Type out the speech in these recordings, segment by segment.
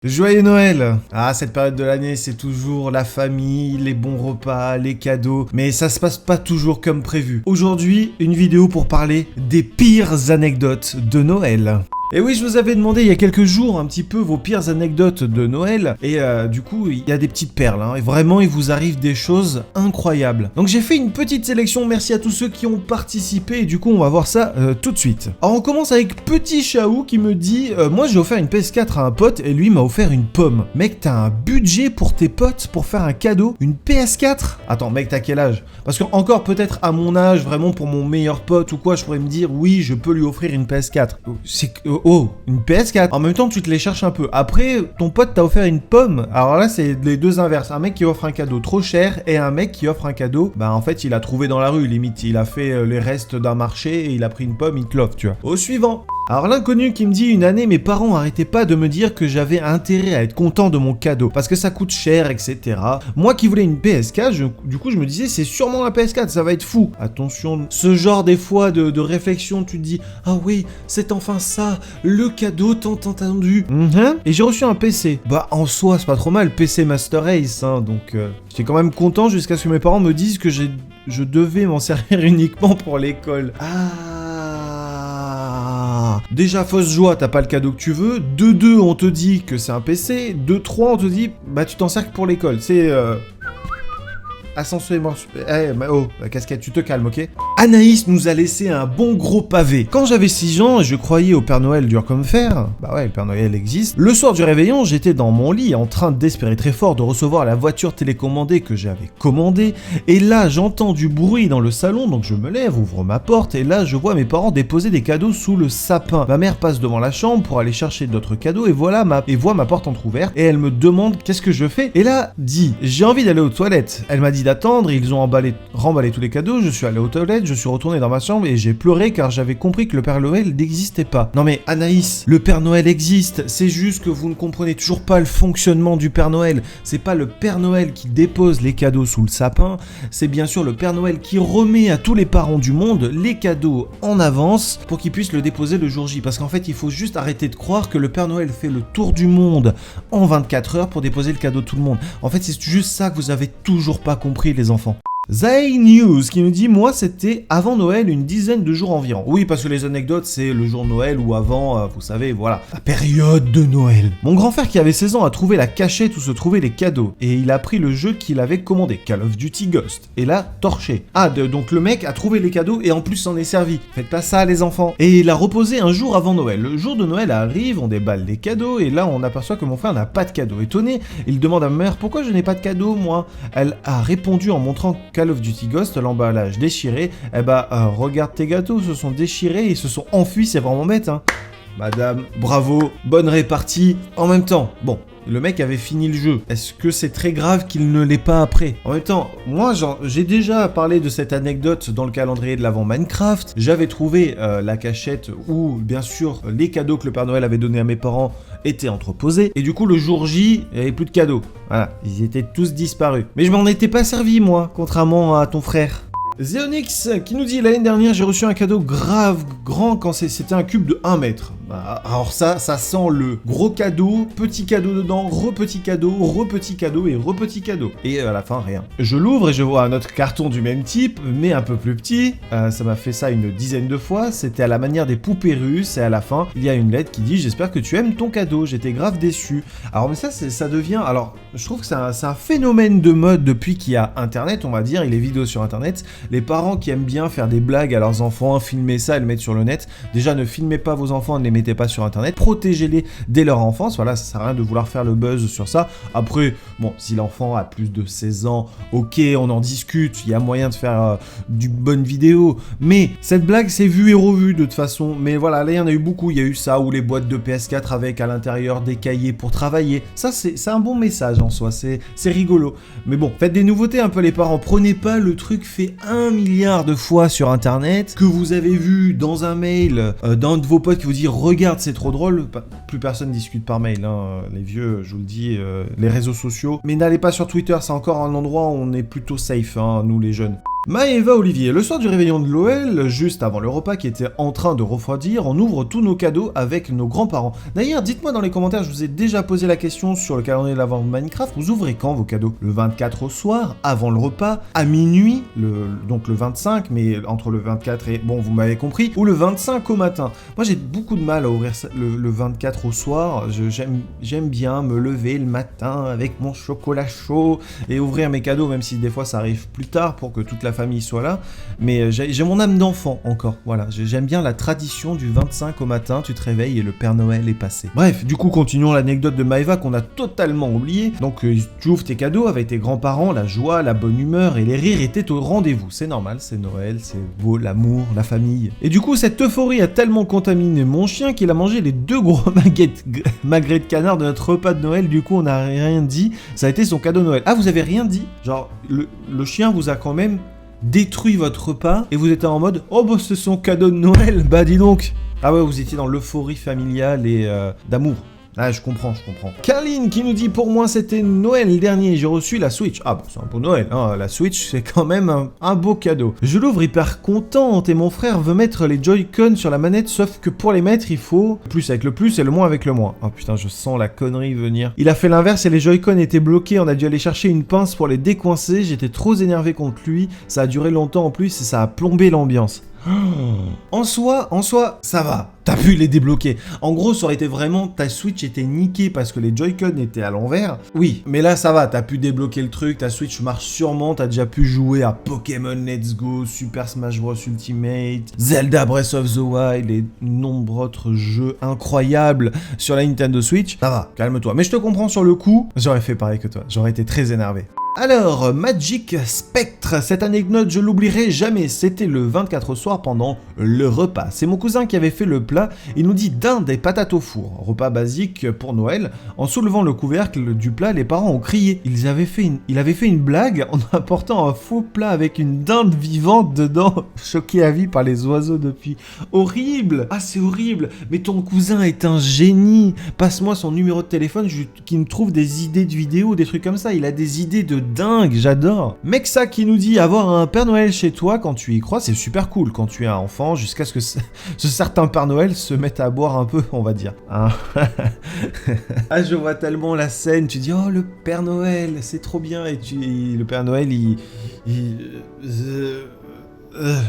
Joyeux Noël! Ah, cette période de l'année, c'est toujours la famille, les bons repas, les cadeaux, mais ça se passe pas toujours comme prévu. Aujourd'hui, une vidéo pour parler des pires anecdotes de Noël. Et oui, je vous avais demandé il y a quelques jours un petit peu vos pires anecdotes de Noël, et du coup, il y a des petites perles, hein, et vraiment, il vous arrive des choses incroyables. Donc j'ai fait une petite sélection, merci à tous ceux qui ont participé, et du coup, on va voir ça tout de suite. Alors on commence avec Petit Chaou qui me dit moi j'ai offert une PS4 à un pote, et lui m'a offert une pomme. Mec, t'as un budget pour tes potes pour faire un cadeau? Une PS4? Attends, mec, t'as quel âge? Parce que encore peut-être à mon âge, vraiment pour mon meilleur pote ou quoi, je pourrais me dire oui, je peux lui offrir une PS4. C'est une PS4. En même temps, tu te les cherches un peu. Après, ton pote t'a offert une pomme. Alors là, c'est les deux inverses. Un mec qui offre un cadeau trop cher et un mec qui offre un cadeau, bah en fait, il a trouvé dans la rue, limite. Il a fait les restes d'un marché et il a pris une pomme, il te l'offre, tu vois. Au suivant. Alors l'inconnu qui me dit une année, mes parents arrêtaient pas de me dire que j'avais intérêt à être content de mon cadeau parce que ça coûte cher, etc. Moi qui voulais une PS4, du coup je me disais c'est sûrement la PS4, ça va être fou. Attention, ce genre des fois de réflexion, tu te dis ah oui, c'est enfin ça, le cadeau tant attendu. Et j'ai reçu un PC. Bah en soi c'est pas trop mal, PC Master Race, hein, donc j'étais quand même content jusqu'à ce que mes parents me disent que je devais m'en servir uniquement pour l'école. Déjà fausse joie, t'as pas le cadeau que tu veux. De 2, on te dit que c'est un PC. De 3, on te dit bah tu t'en sers que pour l'école. C'est ascension la casquette, tu te calmes, ok? Anaïs nous a laissé un bon gros pavé. Quand j'avais 6 ans, je croyais au Père Noël dur comme fer. Bah ouais, le Père Noël existe. Le soir du réveillon, j'étais dans mon lit en train d'espérer très fort de recevoir la voiture télécommandée que j'avais commandée. Et là, j'entends du bruit dans le salon, donc je me lève, ouvre ma porte, et là, je vois mes parents déposer des cadeaux sous le sapin. Ma mère passe devant la chambre pour aller chercher d'autres cadeaux et voit ma porte entrouverte et elle me demande qu'est-ce que je fais. Et là, dit, j'ai envie d'aller aux toilettes. Elle m'a dit d'attendre, ils ont remballé tous les cadeaux, je suis allé aux toilettes, je suis retourné dans ma chambre et j'ai pleuré car j'avais compris que le Père Noël n'existait pas. Non mais Anaïs, le Père Noël existe, c'est juste que vous ne comprenez toujours pas le fonctionnement du Père Noël. C'est pas le Père Noël qui dépose les cadeaux sous le sapin, c'est bien sûr le Père Noël qui remet à tous les parents du monde les cadeaux en avance pour qu'ils puissent le déposer le jour J. Parce qu'en fait, il faut juste arrêter de croire que le Père Noël fait le tour du monde en 24 heures pour déposer le cadeau de tout le monde. En fait, c'est juste ça que vous avez toujours pas compris, les enfants. Zay News qui nous dit moi c'était avant Noël une dizaine de jours environ. Oui parce que les anecdotes c'est le jour de Noël ou avant, vous savez, voilà, la période de Noël. Mon grand frère qui avait 16 ans a trouvé la cachette où se trouvaient les cadeaux et il a pris le jeu qu'il avait commandé, Call of Duty Ghost, et l'a torché. Donc le mec a trouvé les cadeaux et en plus s'en est servi. Faites pas ça les enfants. Et il a reposé un jour avant Noël. Le jour de Noël arrive, on déballe les cadeaux et là on aperçoit que mon frère n'a pas de cadeau. Étonné, il demande à ma mère pourquoi je n'ai pas de cadeau moi. Elle a répondu en montrant Call of Duty Ghost, l'emballage déchiré. Regarde tes gâteaux, se sont déchirés, ils se sont enfuis, c'est vraiment bête, hein. Madame, bravo, bonne répartie. En même temps, bon, le mec avait fini le jeu. Est-ce que c'est très grave qu'il ne l'ait pas après? En même temps, moi j'ai déjà parlé de cette anecdote dans le calendrier de l'avant Minecraft. J'avais trouvé la cachette où, bien sûr, les cadeaux que le Père Noël avait donnés à mes parents étaient entreposés. Et du coup, le jour J, il n'y avait plus de cadeaux. Voilà, ils étaient tous disparus. Mais je m'en étais pas servi, moi, contrairement à ton frère. Zéonix qui nous dit l'année dernière j'ai reçu un cadeau grave grand quand c'était un cube de 1 mètre. Bah, alors ça sent le gros cadeau, petit cadeau dedans, re-petit cadeau et re-petit cadeau. Et à la fin rien. Je l'ouvre et je vois un autre carton du même type mais un peu plus petit. Ça m'a fait ça une dizaine de fois. C'était à la manière des poupées russes et à la fin il y a une lettre qui dit j'espère que tu aimes ton cadeau. J'étais grave déçu. Alors mais ça devient... Alors je trouve que c'est un phénomène de mode depuis qu'il y a internet, on va dire, et les vidéos sur internet. Les parents qui aiment bien faire des blagues à leurs enfants, filmer ça et le mettre sur le net. Déjà, ne filmez pas vos enfants, ne les mettez pas sur internet. Protégez-les dès leur enfance. Voilà, ça sert à rien de vouloir faire le buzz sur ça. Après, bon, si l'enfant a plus de 16 ans, ok, on en discute. Il y a moyen de faire du bonne vidéo. Mais cette blague, c'est vu et revu de toute façon. Mais voilà, là, il y en a eu beaucoup. Il y a eu ça, ou les boîtes de PS4 avec à l'intérieur des cahiers pour travailler. Ça, c'est un bon message en soi. C'est rigolo. Mais bon, faites des nouveautés un peu les parents. Prenez pas le truc fait 1 milliard de fois sur internet, que vous avez vu dans un mail d'un de vos potes qui vous dit regarde c'est trop drôle, plus personne discute par mail, hein. Les vieux, je vous le dis, les réseaux sociaux, mais n'allez pas sur Twitter, c'est encore un endroit où on est plutôt safe, hein, nous les jeunes. Maëva Olivier, le soir du réveillon de Noël, juste avant le repas qui était en train de refroidir, on ouvre tous nos cadeaux avec nos grands-parents. D'ailleurs, dites-moi dans les commentaires, je vous ai déjà posé la question sur le calendrier de l'avant de Minecraft, vous ouvrez quand vos cadeaux? Le 24 au soir, avant le repas, à minuit, donc le 25, mais entre le 24 et, bon, vous m'avez compris, ou le 25 au matin. Moi, j'ai beaucoup de mal à ouvrir le 24 au soir, j'aime bien me lever le matin avec mon chocolat chaud et ouvrir mes cadeaux, même si des fois ça arrive plus tard pour que toute la famille soit là, mais j'ai mon âme d'enfant encore, voilà, j'aime bien la tradition du 25 au matin, tu te réveilles et le Père Noël est passé. Bref, du coup continuons l'anecdote de Maëva qu'on a totalement oublié. Donc tu ouvres tes cadeaux avec tes grands-parents, la joie, la bonne humeur et les rires étaient au rendez-vous, c'est normal, c'est Noël, c'est beau, l'amour, la famille. Et du coup cette euphorie a tellement contaminé mon chien qu'il a mangé les 2 gros magrets de canard de notre repas de Noël, du coup on n'a rien dit, ça a été son cadeau Noël. Ah, vous avez rien dit? Genre le chien vous a quand même détruit votre repas et vous étiez en mode oh bah c'est son cadeau de Noël, bah dis donc. Ah ouais, vous étiez dans l'euphorie familiale et d'amour. Ah, je comprends. Carline qui nous dit pour moi c'était Noël dernier, j'ai reçu la Switch. Ah bah c'est un beau Noël, hein. La Switch c'est quand même un beau cadeau. Je l'ouvre hyper contente et mon frère veut mettre les Joy-Con sur la manette, sauf que pour les mettre il faut plus avec le plus et le moins avec le moins. Oh putain, je sens la connerie venir. Il a fait l'inverse et les Joy-Con étaient bloqués, on a dû aller chercher une pince pour les décoincer, j'étais trop énervé contre lui, ça a duré longtemps en plus et ça a plombé l'ambiance. En soi, ça va. T'as pu les débloquer. En gros, ça aurait été vraiment ta Switch était niquée parce que les Joy-Con étaient à l'envers. Oui, mais là ça va, t'as pu débloquer le truc, ta Switch marche sûrement, t'as déjà pu jouer à Pokémon Let's Go, Super Smash Bros Ultimate, Zelda Breath of the Wild et nombreux autres jeux incroyables sur la Nintendo Switch. Ça va, calme-toi. Mais je te comprends sur le coup, j'aurais fait pareil que toi, j'aurais été très énervé. Alors, Magic Spectre, cette anecdote je l'oublierai jamais, c'était le 24 au soir pendant le repas. C'est mon cousin qui avait fait le plat, il nous dit dinde et patates au four, repas basique pour Noël. En soulevant le couvercle du plat, les parents ont crié. Il avait fait une blague en apportant un faux plat avec une dinde vivante dedans, choqué à vie par les oiseaux depuis. Horrible! Ah c'est horrible! Mais ton cousin est un génie! Passe-moi son numéro de téléphone qui me trouve des idées de vidéos, des trucs comme ça, il a des idées de dingue, j'adore. Mexa qui nous dit avoir un Père Noël chez toi quand tu y crois, c'est super cool quand tu es un enfant, jusqu'à ce que ce certain Père Noël se mette à boire un peu, on va dire. Hein. Ah, je vois tellement la scène, tu dis oh le Père Noël, c'est trop bien, et le Père Noël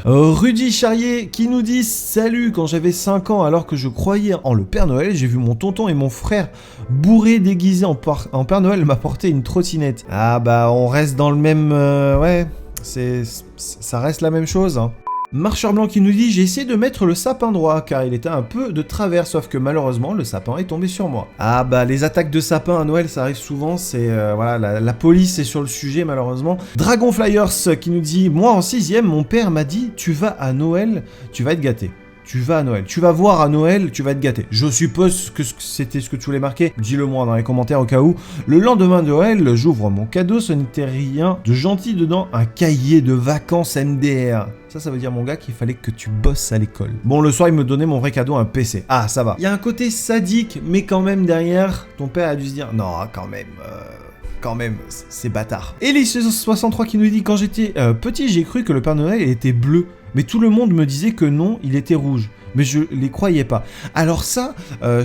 Rudy Charrier qui nous dit salut, quand j'avais 5 ans alors que je croyais en le Père Noël, j'ai vu mon tonton et mon frère bourré déguisé en Père Noël m'apporter une trottinette. Ah bah on reste dans le même ouais, ça reste la même chose hein. Marcheur blanc qui nous dit j'ai essayé de mettre le sapin droit car il était un peu de travers, sauf que malheureusement le sapin est tombé sur moi. Ah bah les attaques de sapin à Noël ça arrive souvent, c'est voilà, la police est sur le sujet malheureusement. Dragon Flyers qui nous dit moi en 6ème mon père m'a dit tu vas à Noël, tu vas être gâté. Tu vas à Noël, tu vas voir à Noël, tu vas être gâté. Je suppose que c'était ce que tu voulais marquer. Dis-le moi dans les commentaires au cas où. Le lendemain de Noël, j'ouvre mon cadeau, ce n'était rien de gentil dedans, un cahier de vacances MDR. Ça veut dire mon gars qu'il fallait que tu bosses à l'école. Bon, le soir, il me donnait mon vrai cadeau, un PC. Ah, ça va. Il y a un côté sadique, mais quand même derrière, ton père a dû se dire non, quand même, c'est bâtard. Elise63 qui nous dit quand j'étais petit, j'ai cru que le Père Noël était bleu. Mais tout le monde me disait que non, il était rouge. Mais je les croyais pas. Alors ça,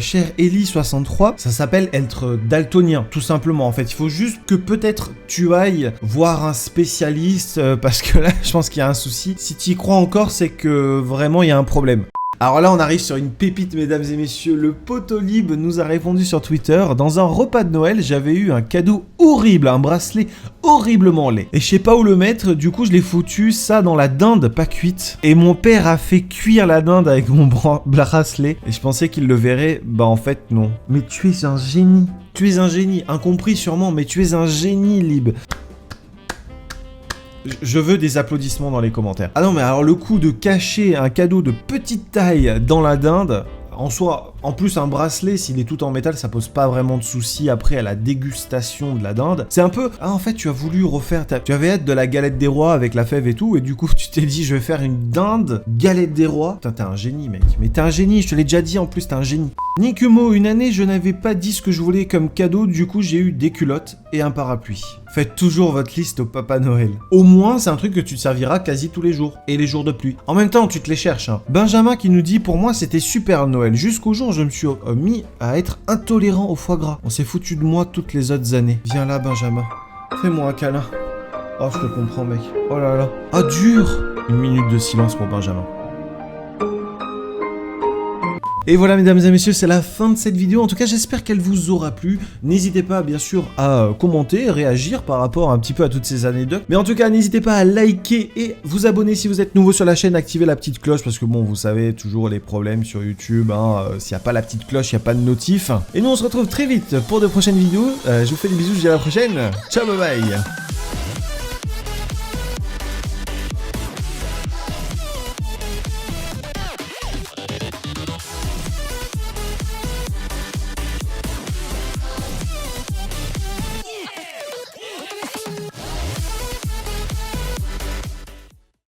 cher Ellie63, ça s'appelle être daltonien, tout simplement. En fait, il faut juste que peut-être tu ailles voir un spécialiste, parce que là, je pense qu'il y a un souci. Si tu y crois encore, c'est que vraiment, il y a un problème. Alors là, on arrive sur une pépite, mesdames et messieurs. Le Potolib nous a répondu sur Twitter. Dans un repas de Noël, j'avais eu un cadeau horrible, un bracelet horriblement laid. Et je sais pas où le mettre, du coup, je l'ai foutu ça dans la dinde pas cuite. Et mon père a fait cuire la dinde avec mon bracelet. Et je pensais qu'il le verrait. Bah en fait, non. Mais tu es un génie. Tu es un génie. Incompris sûrement, mais tu es un génie, Lib. Je veux des applaudissements dans les commentaires. Ah non, mais alors le coup de cacher un cadeau de petite taille dans la dinde, en soi, En plus, un bracelet, s'il est tout en métal, ça pose pas vraiment de soucis après à la dégustation de la dinde. C'est un peu, ah en fait, tu as voulu refaire tu avais hâte de la galette des rois avec la fève et tout, et du coup, tu t'es dit, je vais faire une dinde galette des rois. Putain, t'es un génie, mec. Mais t'es un génie, je te l'ai déjà dit, en plus, t'es un génie. Nikumo, une année, je n'avais pas dit ce que je voulais comme cadeau, du coup, j'ai eu des culottes et un parapluie. Faites toujours votre liste au Papa Noël. Au moins, c'est un truc que tu te serviras quasi tous les jours, et les jours de pluie. En même temps, tu te les cherches, hein. Benjamin qui nous dit, pour moi, c'était super Noël, jusqu'au jour où je me suis mis à être intolérant au foie gras. On s'est foutu de moi toutes les autres années. Viens là, Benjamin. Fais-moi un câlin. Oh, je te comprends, mec. Oh là là. Ah, dur. Une minute de silence pour Benjamin. Et voilà, mesdames et messieurs, c'est la fin de cette vidéo. En tout cas, j'espère qu'elle vous aura plu. N'hésitez pas, bien sûr, à commenter, réagir par rapport un petit peu à toutes ces anecdotes. Mais en tout cas, n'hésitez pas à liker et vous abonner si vous êtes nouveau sur la chaîne. Activez la petite cloche parce que bon, vous savez, toujours les problèmes sur YouTube. Hein, s'il n'y a pas la petite cloche, il n'y a pas de notif. Et nous, on se retrouve très vite pour de prochaines vidéos. Je vous fais des bisous, je vous dis à la prochaine. Ciao, bye bye.